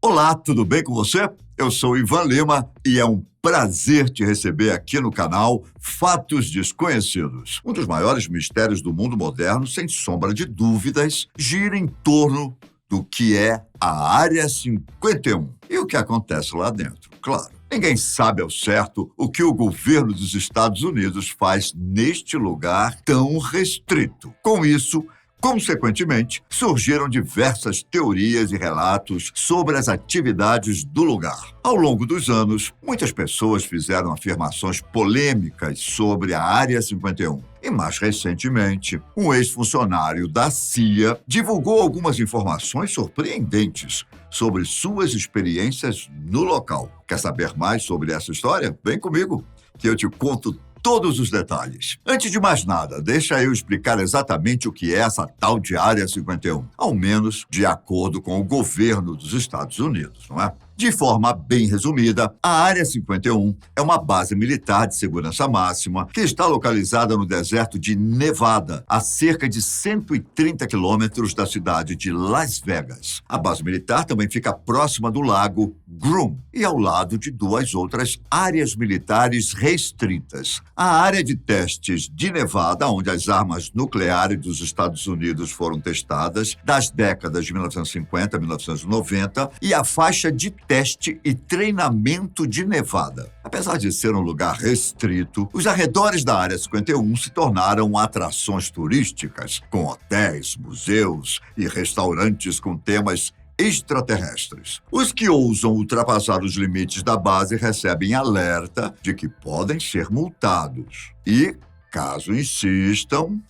Olá, tudo bem com você? Eu sou Ivan Lima e é um prazer te receber aqui no canal Fatos Desconhecidos. Um dos maiores mistérios do mundo moderno, sem sombra de dúvidas, gira em torno do que é a Área 51 e o que acontece lá dentro, claro. Ninguém sabe ao certo o que o governo dos Estados Unidos faz neste lugar tão restrito. Com isso, consequentemente, surgiram diversas teorias e relatos sobre as atividades do lugar. Ao longo dos anos, muitas pessoas fizeram afirmações polêmicas sobre a Área 51. E mais recentemente, um ex-funcionário da CIA divulgou algumas informações surpreendentes sobre suas experiências no local. Quer saber mais sobre essa história? Vem comigo, que eu te conto todos os detalhes. Antes de mais nada, deixa eu explicar exatamente o que é essa tal de Área 51, ao menos de acordo com o governo dos Estados Unidos, não é? De forma bem resumida, a Área 51 é uma base militar de segurança máxima que está localizada no deserto de Nevada, a cerca de 130 quilômetros da cidade de Las Vegas. A base militar também fica próxima do lago Groom e ao lado de duas outras áreas militares restritas. A área de testes de Nevada, onde as armas nucleares dos Estados Unidos foram testadas das décadas de 1950 a 1990, e a faixa de teste e treinamento de Nevada. Apesar de ser um lugar restrito, os arredores da Área 51 se tornaram atrações turísticas, com hotéis, museus e restaurantes com temas extraterrestres. Os que ousam ultrapassar os limites da base recebem alerta de que podem ser multados. E, caso insistam,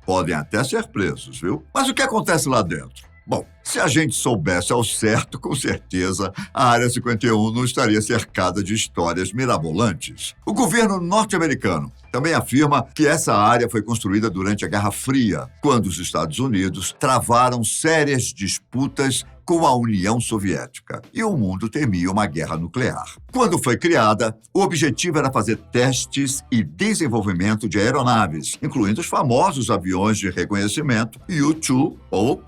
podem até ser presos, viu? Mas o que acontece lá dentro? Bom, se a gente soubesse ao certo, com certeza, a Área 51 não estaria cercada de histórias mirabolantes. O governo norte-americano também afirma que essa área foi construída durante a Guerra Fria, quando os Estados Unidos travaram sérias disputas com a União Soviética e o mundo temia uma guerra nuclear. Quando foi criada, o objetivo era fazer testes e desenvolvimento de aeronaves, incluindo os famosos aviões de reconhecimento U-2 ou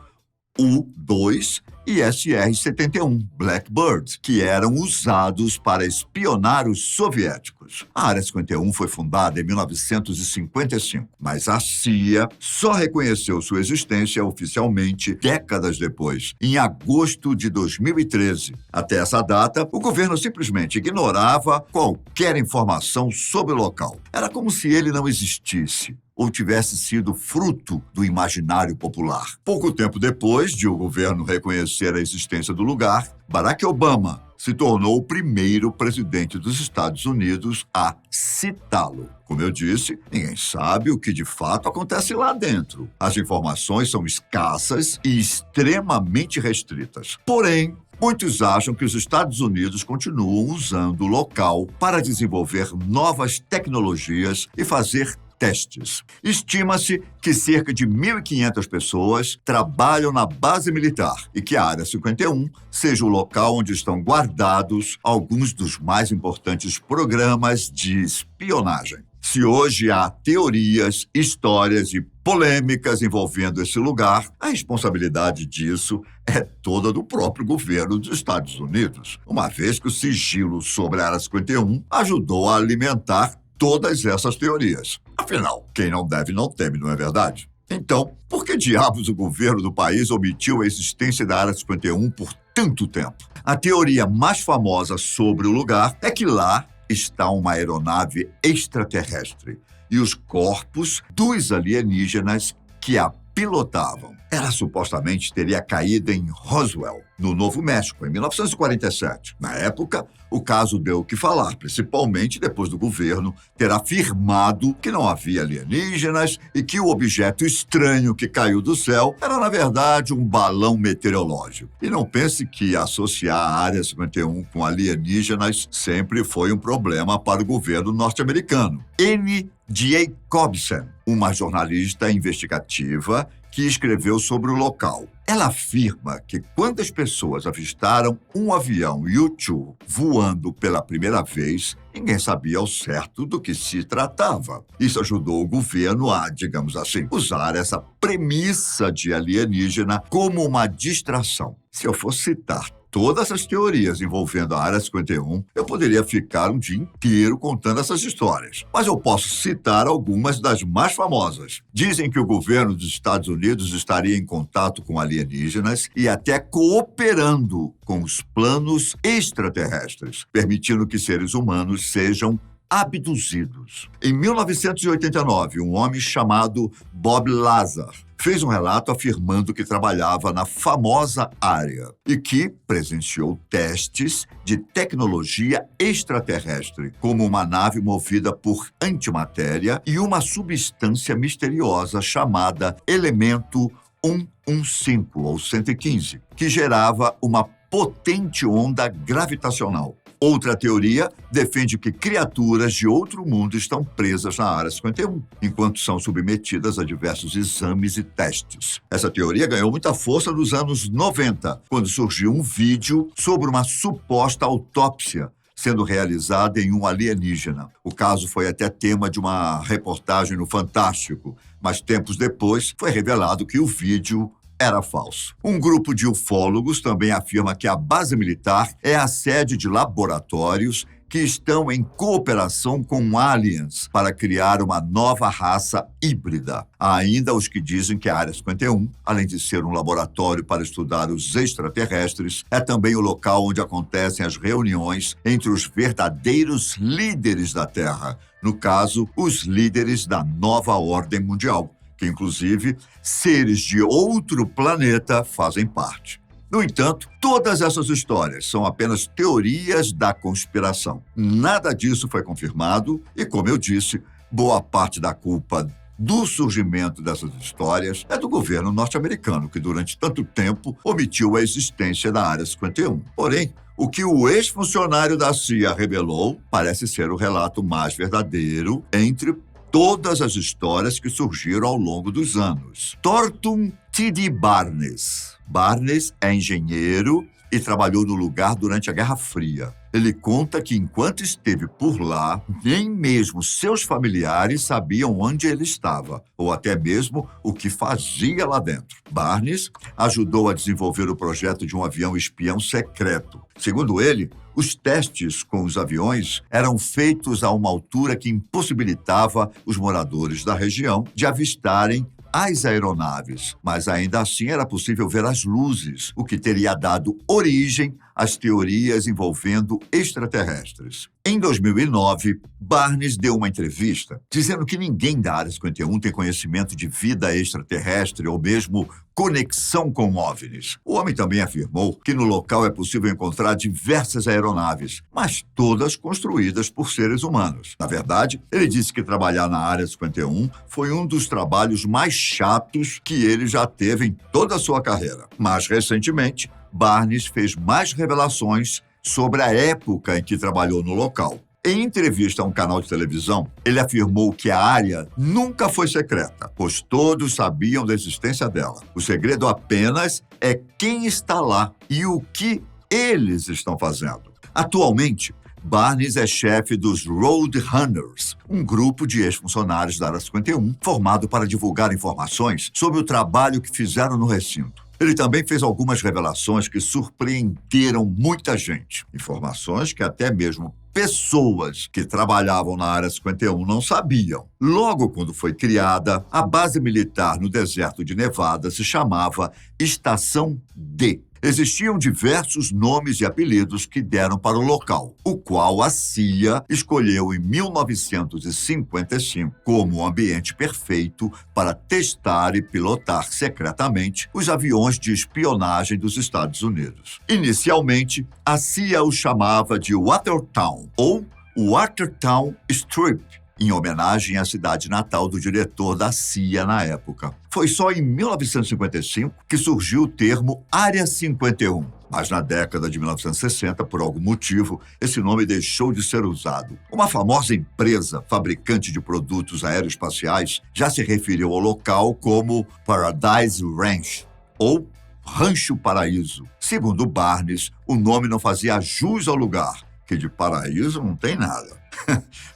U-2 e SR-71 Blackbird, que eram usados para espionar os soviéticos. A Área 51 foi fundada em 1955, mas a CIA só reconheceu sua existência oficialmente décadas depois, em agosto de 2013. Até essa data, o governo simplesmente ignorava qualquer informação sobre o local. Era como se ele não existisse ou tivesse sido fruto do imaginário popular. Pouco tempo depois de o governo reconhecer a existência do lugar, Barack Obama se tornou o primeiro presidente dos Estados Unidos a citá-lo. Como eu disse, ninguém sabe o que de fato acontece lá dentro. As informações são escassas e extremamente restritas. Porém, muitos acham que os Estados Unidos continuam usando o local para desenvolver novas tecnologias e fazer testes. Estima-se que cerca de 1.500 pessoas trabalham na base militar e que a Área 51 seja o local onde estão guardados alguns dos mais importantes programas de espionagem. Se hoje há teorias, histórias e polêmicas envolvendo esse lugar, a responsabilidade disso é toda do próprio governo dos Estados Unidos, uma vez que o sigilo sobre a Área 51 ajudou a alimentar todas essas teorias. Afinal, quem não deve não teme, não é verdade? Então, por que diabos o governo do país omitiu a existência da Área 51 por tanto tempo? A teoria mais famosa sobre o lugar é que lá está uma aeronave extraterrestre e os corpos dos alienígenas que a pilotavam. Ela supostamente teria caído em Roswell, no Novo México, em 1947. Na época, o caso deu o que falar, principalmente depois do governo ter afirmado que não havia alienígenas e que o objeto estranho que caiu do céu era, na verdade, um balão meteorológico. E não pense que associar a Área 51 com alienígenas sempre foi um problema para o governo norte-americano. N. Jacobsen, uma jornalista investigativa que escreveu sobre o local. Ela afirma que quando as pessoas avistaram um avião U-2 voando pela primeira vez, ninguém sabia ao certo do que se tratava. Isso ajudou o governo a, digamos assim, usar essa premissa de alienígena como uma distração. Se eu for citar todas as teorias envolvendo a Área 51, eu poderia ficar um dia inteiro contando essas histórias. Mas eu posso citar algumas das mais famosas. Dizem que o governo dos Estados Unidos estaria em contato com alienígenas e até cooperando com os planos extraterrestres, permitindo que seres humanos sejam abduzidos. Em 1989, um homem chamado Bob Lazar fez um relato afirmando que trabalhava na famosa área e que presenciou testes de tecnologia extraterrestre, como uma nave movida por antimatéria e uma substância misteriosa chamada elemento 115 ou 115, que gerava uma potente onda gravitacional. Outra teoria defende que criaturas de outro mundo estão presas na Área 51, enquanto são submetidas a diversos exames e testes. Essa teoria ganhou muita força nos anos 90, quando surgiu um vídeo sobre uma suposta autópsia sendo realizada em um alienígena. O caso foi até tema de uma reportagem no Fantástico, mas tempos depois foi revelado que o vídeo era falso. Um grupo de ufólogos também afirma que a base militar é a sede de laboratórios que estão em cooperação com aliens para criar uma nova raça híbrida. Há ainda os que dizem que a Área 51, além de ser um laboratório para estudar os extraterrestres, é também o local onde acontecem as reuniões entre os verdadeiros líderes da Terra, no caso, os líderes da nova ordem mundial, que, inclusive, seres de outro planeta fazem parte. No entanto, todas essas histórias são apenas teorias da conspiração. Nada disso foi confirmado e, como eu disse, boa parte da culpa do surgimento dessas histórias é do governo norte-americano, que durante tanto tempo omitiu a existência da Área 51. Porém, o que o ex-funcionário da CIA revelou parece ser o relato mais verdadeiro entre todas as histórias que surgiram ao longo dos anos. Thornton T.D. Barnes. Barnes é engenheiro e trabalhou no lugar durante a Guerra Fria. Ele conta que enquanto esteve por lá, nem mesmo seus familiares sabiam onde ele estava, ou até mesmo o que fazia lá dentro. Barnes ajudou a desenvolver o projeto de um avião espião secreto. Segundo ele, os testes com os aviões eram feitos a uma altura que impossibilitava os moradores da região de avistarem as aeronaves, mas ainda assim era possível ver as luzes, o que teria dado origem às teorias envolvendo extraterrestres. Em 2009, Barnes deu uma entrevista dizendo que ninguém da Área 51 tem conhecimento de vida extraterrestre ou mesmo conexão com OVNIs. O homem também afirmou que no local é possível encontrar diversas aeronaves, mas todas construídas por seres humanos. Na verdade, ele disse que trabalhar na Área 51 foi um dos trabalhos mais chatos que ele já teve em toda a sua carreira. Mas, recentemente, Barnes fez mais revelações sobre a época em que trabalhou no local. Em entrevista a um canal de televisão, ele afirmou que a área nunca foi secreta, pois todos sabiam da existência dela. O segredo apenas é quem está lá e o que eles estão fazendo. Atualmente, Barnes é chefe dos Roadrunners, um grupo de ex-funcionários da Área 51, formado para divulgar informações sobre o trabalho que fizeram no recinto. Ele também fez algumas revelações que surpreenderam muita gente. Informações que até mesmo pessoas que trabalhavam na Área 51 não sabiam. Logo quando foi criada, a base militar no deserto de Nevada se chamava Estação D. Existiam diversos nomes e apelidos que deram para o local, o qual a CIA escolheu em 1955 como um ambiente perfeito para testar e pilotar secretamente os aviões de espionagem dos Estados Unidos. Inicialmente, a CIA o chamava de Watertown ou Watertown Strip, em homenagem à cidade natal do diretor da CIA na época. Foi só em 1955 que surgiu o termo Área 51, mas na década de 1960, por algum motivo, esse nome deixou de ser usado. Uma famosa empresa fabricante de produtos aeroespaciais já se referiu ao local como Paradise Ranch, ou Rancho Paraíso. Segundo Barnes, o nome não fazia jus ao lugar, que de paraíso não tem nada.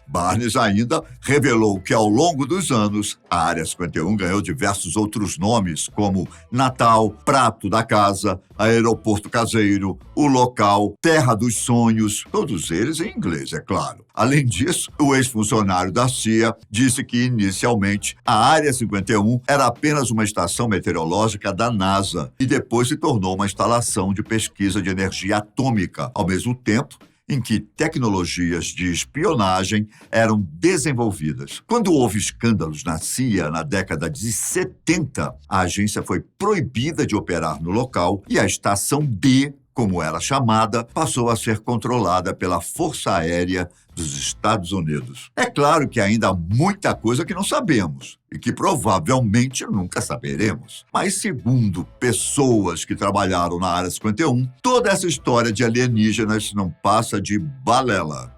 Barnes ainda revelou que, ao longo dos anos, a Área 51 ganhou diversos outros nomes, como Natal, Prato da Casa, Aeroporto Caseiro, O Local, Terra dos Sonhos, todos eles em inglês, é claro. Além disso, o ex-funcionário da CIA disse que, inicialmente, a Área 51 era apenas uma estação meteorológica da NASA e depois se tornou uma instalação de pesquisa de energia atômica, ao mesmo tempo em que tecnologias de espionagem eram desenvolvidas. Quando houve escândalos na CIA na década de 70, a agência foi proibida de operar no local e a Estação D, como era chamada, passou a ser controlada pela Força Aérea dos Estados Unidos. É claro que ainda há muita coisa que não sabemos e que provavelmente nunca saberemos. Mas, segundo pessoas que trabalharam na Área 51, toda essa história de alienígenas não passa de balela.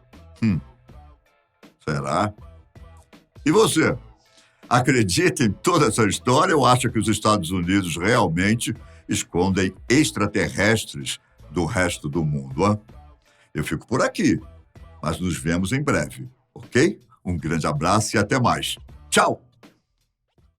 Será? E você? Acredita em toda essa história ou acha que os Estados Unidos realmente escondem extraterrestres do resto do mundo? Hein? Eu fico por aqui, mas nos vemos em breve, ok? Um grande abraço e até mais. Tchau!